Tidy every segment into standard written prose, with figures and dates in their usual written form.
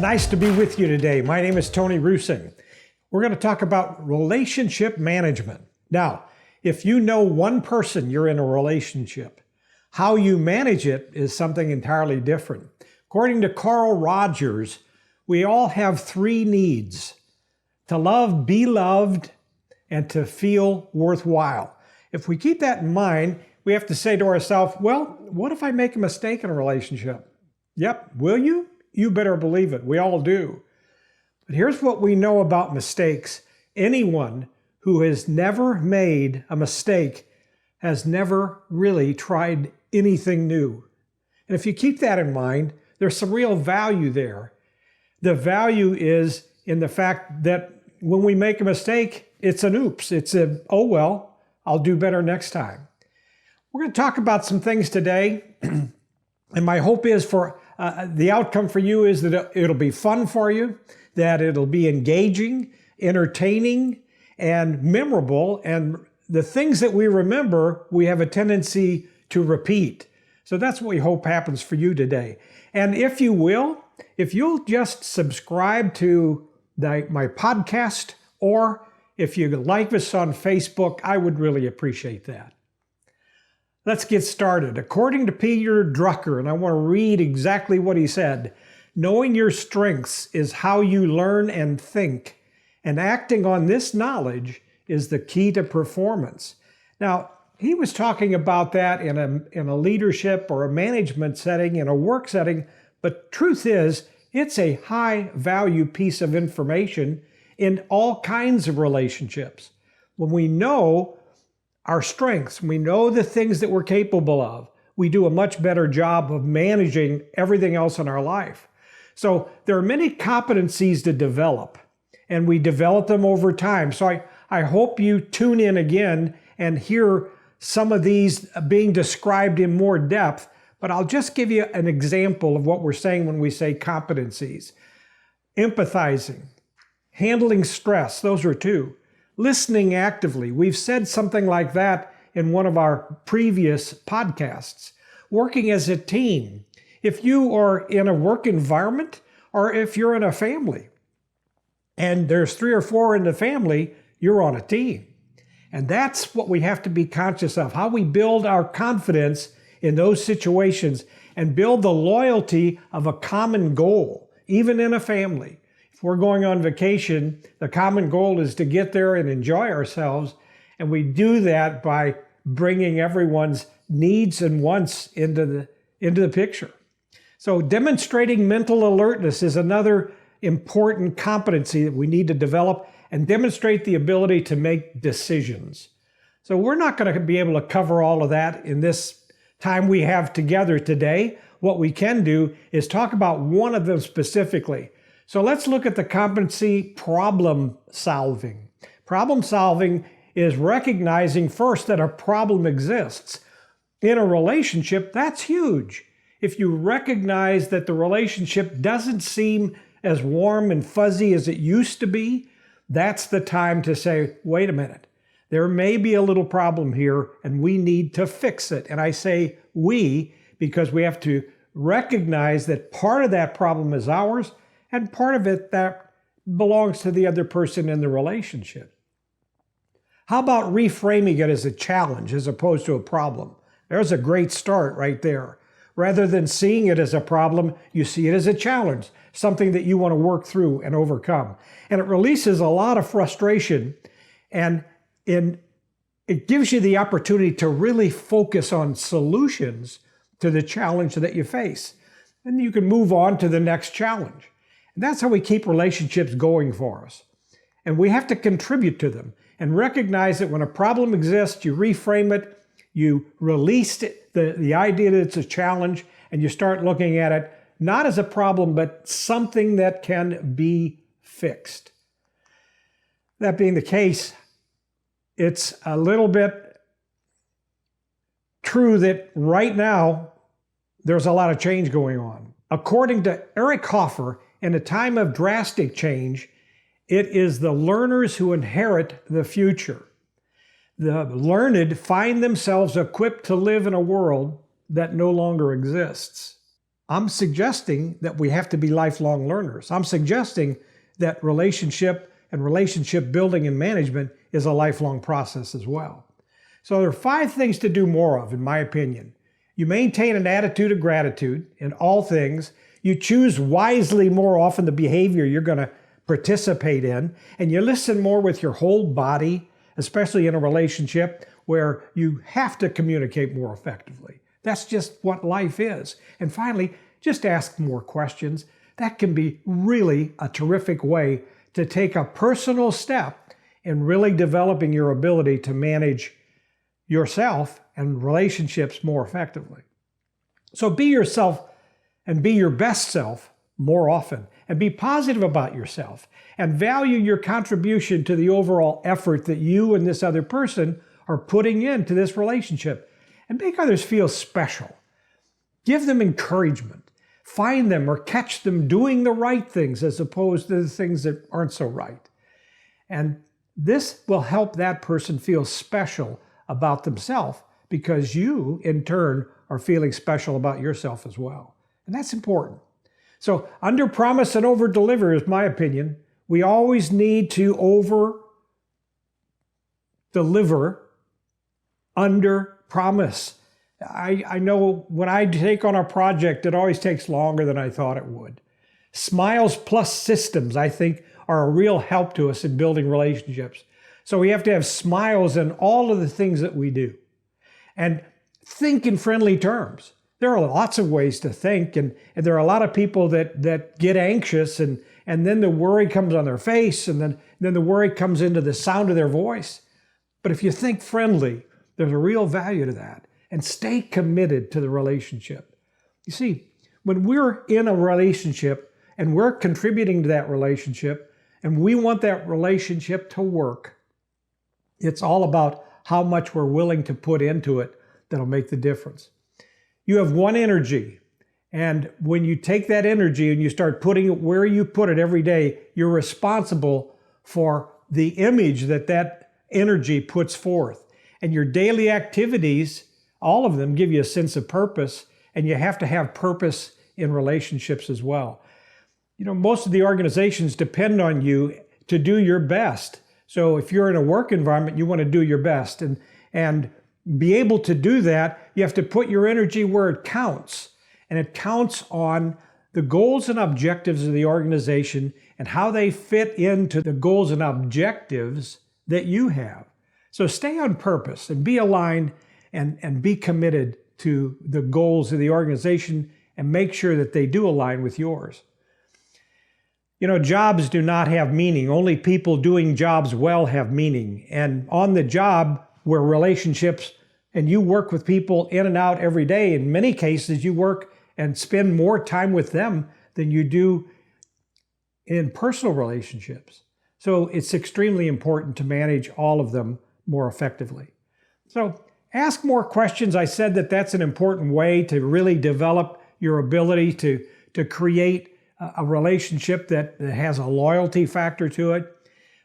nice to be with you today. My name is Tony Ruesing. We're going to talk about relationship management. Now, if you know one person you're in a relationship, how you manage it is something entirely different. According to Carl Rogers, we all have three needs: to love, be loved, and to feel worthwhile. If we keep that in mind, we have to say to ourselves, well, what if I make a mistake in a relationship? Yep, will you? You better believe it. We all do. But here's what we know about mistakes. Anyone who has never made a mistake has never really tried anything new. And if you keep that in mind, there's some real value there. The value is in the fact that when we make a mistake, it's an oops. It's a, oh, well, I'll do better next time. We're going to talk about some things today. And my hope is for the outcome for you is that it'll be fun for you, that it'll be engaging, entertaining, and memorable. And the things that we remember, we have a tendency to repeat. So that's what we hope happens for you today. And if you will, if you'll just subscribe to my podcast, or if you like us on Facebook, I would really appreciate that. Let's get started. According to Peter Drucker, and I want to read exactly what he said, knowing your strengths is how you learn and think, and acting on this knowledge is the key to performance. Now, he was talking about that in a leadership or a management setting, in a work setting, but truth is, it's a high value piece of information in all kinds of relationships. When we know our strengths, we know the things that we're capable of, we do a much better job of managing everything else in our life. So there are many competencies to develop, and we develop them over time. So I hope you tune in again and hear some of these being described in more depth, but I'll just give you an example of what we're saying when we say competencies. Empathizing, handling stress, those are two. Listening actively. We've said something like that in one of our previous podcasts. Working as a team. If you are in a work environment or if you're in a family and there's 3 or 4 in the family, you're on a team. And that's what we have to be conscious of, how we build our confidence in those situations and build the loyalty of a common goal, even in a family. We're going on vacation, the common goal is to get there and enjoy ourselves. And we do that by bringing everyone's needs and wants into the picture. So demonstrating mental alertness is another important competency that we need to develop, and demonstrate the ability to make decisions. So we're not going to be able to cover all of that in this time we have together today. What we can do is talk about one of them specifically. So let's look at the competency problem solving. Problem solving is recognizing first that a problem exists. In a relationship, that's huge. If you recognize that the relationship doesn't seem as warm and fuzzy as it used to be, that's the time to say, wait a minute, there may be a little problem here and we need to fix it. And I say we because we have to recognize that part of that problem is ours, and part of it that belongs to the other person in the relationship. How about reframing it as a challenge as opposed to a problem? There's a great start right there. Rather than seeing it as a problem, you see it as a challenge, something that you want to work through and overcome. And it releases a lot of frustration, and it gives you the opportunity to really focus on solutions to the challenge that you face. And you can move on to the next challenge. And that's how we keep relationships going for us. And we have to contribute to them and recognize that when a problem exists, you reframe it, you release it, the idea that it's a challenge, and you start looking at it not as a problem, but something that can be fixed. That being the case, it's a little bit true that right now there's a lot of change going on. According to Eric Hoffer, in a time of drastic change, it is the learners who inherit the future. The learned find themselves equipped to live in a world that no longer exists. I'm suggesting that we have to be lifelong learners. I'm suggesting that relationship and relationship building and management is a lifelong process as well. So there are 5 things to do more of, in my opinion. You maintain an attitude of gratitude in all things. You choose wisely more often the behavior you're going to participate in, and you listen more with your whole body, especially in a relationship where you have to communicate more effectively. That's just what life is. And finally, just ask more questions. That can be really a terrific way to take a personal step in really developing your ability to manage yourself and relationships more effectively. So be yourself and be your best self more often, and be positive about yourself and value your contribution to the overall effort that you and this other person are putting into this relationship, and make others feel special. Give them encouragement. Find them or catch them doing the right things as opposed to the things that aren't so right. And this will help that person feel special about themselves, because you, in turn, are feeling special about yourself as well. And that's important. So under promise and over deliver is my opinion. We always need to over deliver under promise. I know when I take on a project, it always takes longer than I thought it would. Smiles plus systems, I think, are a real help to us in building relationships. So we have to have smiles in all of the things that we do. And think in friendly terms. There are lots of ways to think, and there are a lot of people that get anxious, and then the worry comes on their face, and then the worry comes into the sound of their voice. But if you think friendly, there's a real value to that. And stay committed to the relationship. You see, when we're in a relationship and we're contributing to that relationship and we want that relationship to work, it's all about how much we're willing to put into it that'll make the difference. You have one energy, and when you take that energy and you start putting it where you put it every day, you're responsible for the image that energy puts forth. And your daily activities, all of them, give you a sense of purpose, and you have to have purpose in relationships as well. You know, most of the organizations depend on you to do your best. So if you're in a work environment, you want to do your best. And be able to do that, you have to put your energy where it counts. And it counts on the goals and objectives of the organization and how they fit into the goals and objectives that you have. So stay on purpose and be aligned and be committed to the goals of the organization and make sure that they do align with yours. You know, jobs do not have meaning. Only people doing jobs well have meaning. And on the job, where relationships, and you work with people in and out every day, in many cases, you work and spend more time with them than you do in personal relationships. So it's extremely important to manage all of them more effectively. So ask more questions. I said that that's an important way to really develop your ability to create a relationship that has a loyalty factor to it.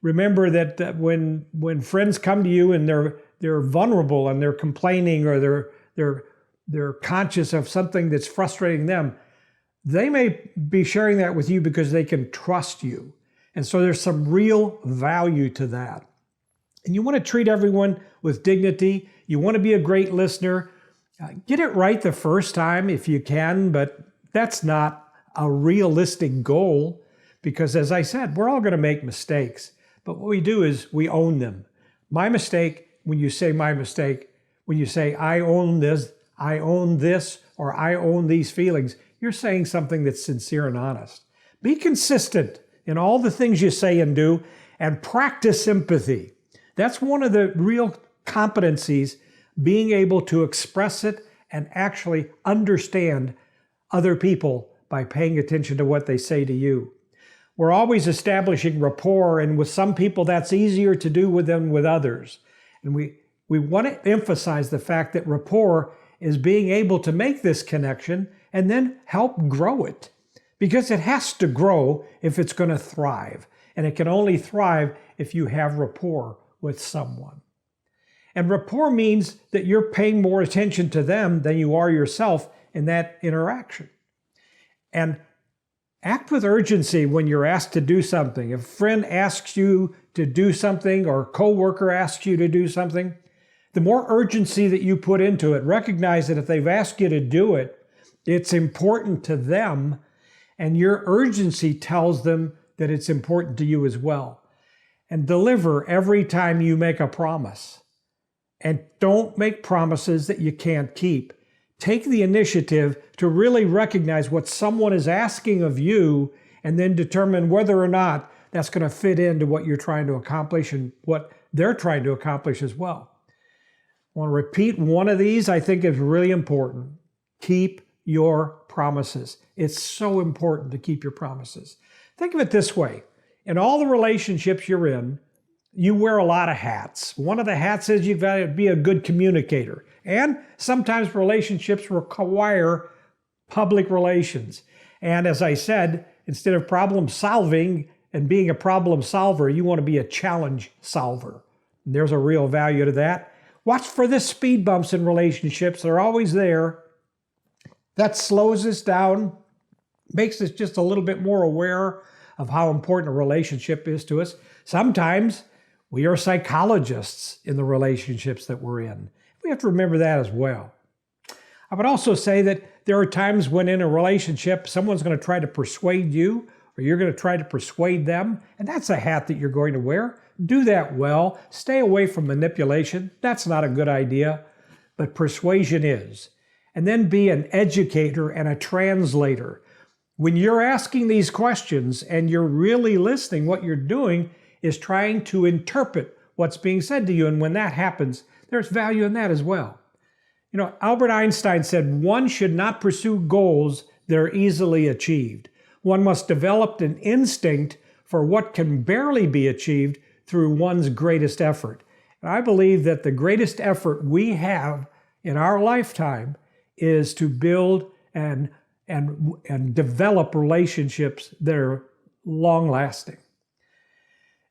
Remember that when friends come to you and they're vulnerable and they're complaining or they're conscious of something that's frustrating them, they may be sharing that with you because they can trust you. And so there's some real value to that. And you want to treat everyone with dignity. You want to be a great listener. Get it right the first time if you can, but that's not a realistic goal because, as I said, we're all going to make mistakes. But what we do is we own them. My mistake, when you say my mistake, when you say I own this, or I own these feelings, you're saying something that's sincere and honest. Be consistent in all the things you say and do, and practice empathy. That's one of the real competencies, being able to express it and actually understand other people by paying attention to what they say to you. We're always establishing rapport, and with some people that's easier to do than with others. And we want to emphasize the fact that rapport is being able to make this connection and then help grow it. Because it has to grow if it's going to thrive. And it can only thrive if you have rapport with someone. And rapport means that you're paying more attention to them than you are yourself in that interaction. And act with urgency when you're asked to do something. If a friend asks you to do something or a coworker asks you to do something, the more urgency that you put into it, recognize that if they've asked you to do it, it's important to them, and your urgency tells them that it's important to you as well. And deliver every time you make a promise. And don't make promises that you can't keep. Take the initiative to really recognize what someone is asking of you and then determine whether or not that's going to fit into what you're trying to accomplish and what they're trying to accomplish as well. I want to repeat one of these I think is really important. Keep your promises. It's so important to keep your promises. Think of it this way. In all the relationships you're in, you wear a lot of hats. One of the hats is you've got to be a good communicator. And sometimes relationships require public relations. And as I said, instead of problem solving and being a problem solver, you want to be a challenge solver. And there's a real value to that. Watch for the speed bumps in relationships. They're always there. That slows us down, makes us just a little bit more aware of how important a relationship is to us. Sometimes we are psychologists in the relationships that we're in. We have to remember that as well. I would also say that there are times when in a relationship, someone's going to try to persuade you or you're going to try to persuade them, and that's a hat that you're going to wear. Do that well. Stay away from manipulation. That's not a good idea, but persuasion is. And then be an educator and a translator. When you're asking these questions and you're really listening, what you're doing is trying to interpret what's being said to you. And when that happens, there's value in that as well. You know, Albert Einstein said, one should not pursue goals that are easily achieved. One must develop an instinct for what can barely be achieved through one's greatest effort. And I believe that the greatest effort we have in our lifetime is to build and develop relationships that are long-lasting.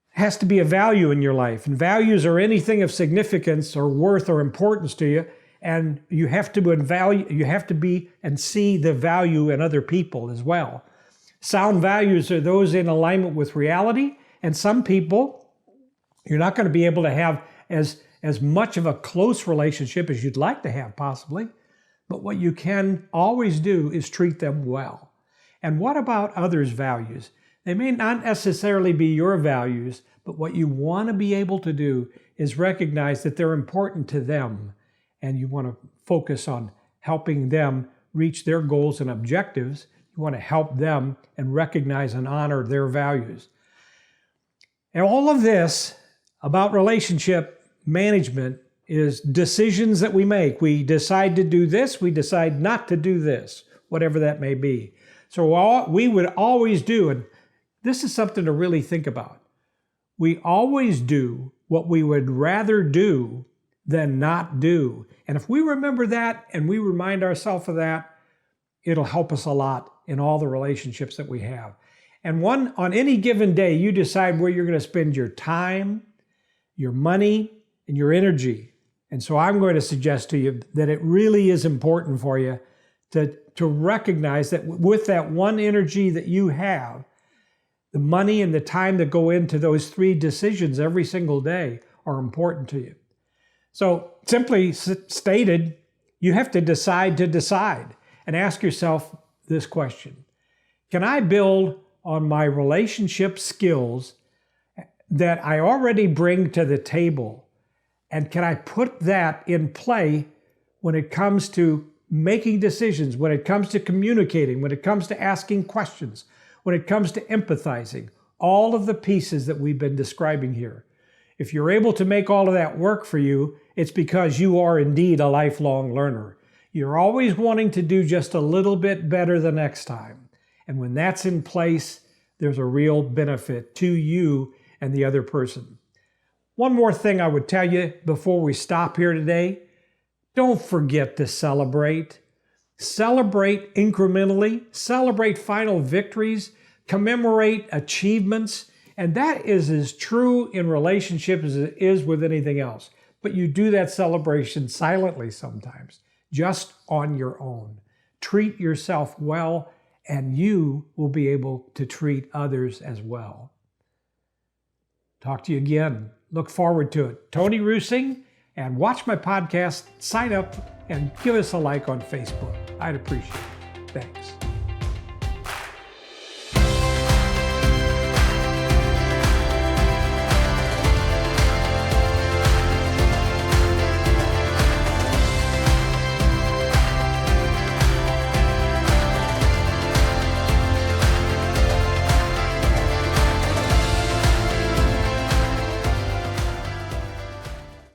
Has to be a value in your life, and values are anything of significance or worth or importance to you, and you have to be and see the value in other people as well. Sound values are those in alignment with reality, and some people you're not going to be able to have as much of a close relationship as you'd like to have possibly, but what you can always do is treat them well. And what about others' values? They may not necessarily be your values, but what you want to be able to do is recognize that they're important to them, and you want to focus on helping them reach their goals and objectives. You want to help them and recognize and honor their values. And all of this about relationship management is decisions that we make. We decide to do this, we decide not to do this, whatever that may be. So we would always do, and this is something to really think about. We always do what we would rather do than not do. And if we remember that and we remind ourselves of that, it'll help us a lot in all the relationships that we have. And on any given day, you decide where you're going to spend your time, your money, and your energy. And so I'm going to suggest to you that it really is important for you to recognize that with that one energy that you have, the money and the time that go into those three decisions every single day are important to you. So simply stated, you have to decide and ask yourself this question. Can I build on my relationship skills that I already bring to the table? And can I put that in play when it comes to making decisions, when it comes to communicating, when it comes to asking questions, when it comes to empathizing, all of the pieces that we've been describing here? If you're able to make all of that work for you, it's because you are indeed a lifelong learner. You're always wanting to do just a little bit better the next time. And when that's in place, there's a real benefit to you and the other person. One more thing I would tell you before we stop here today, don't forget to celebrate. Celebrate incrementally, celebrate final victories, commemorate achievements, and that is as true in relationships as it is with anything else. But you do that celebration silently sometimes, just on your own. Treat yourself well and you will be able to treat others as well. Talk to you again. Look forward to it. Tony Ruesing, and watch my podcast, sign up, and give us a like on Facebook. I'd appreciate it. Thanks.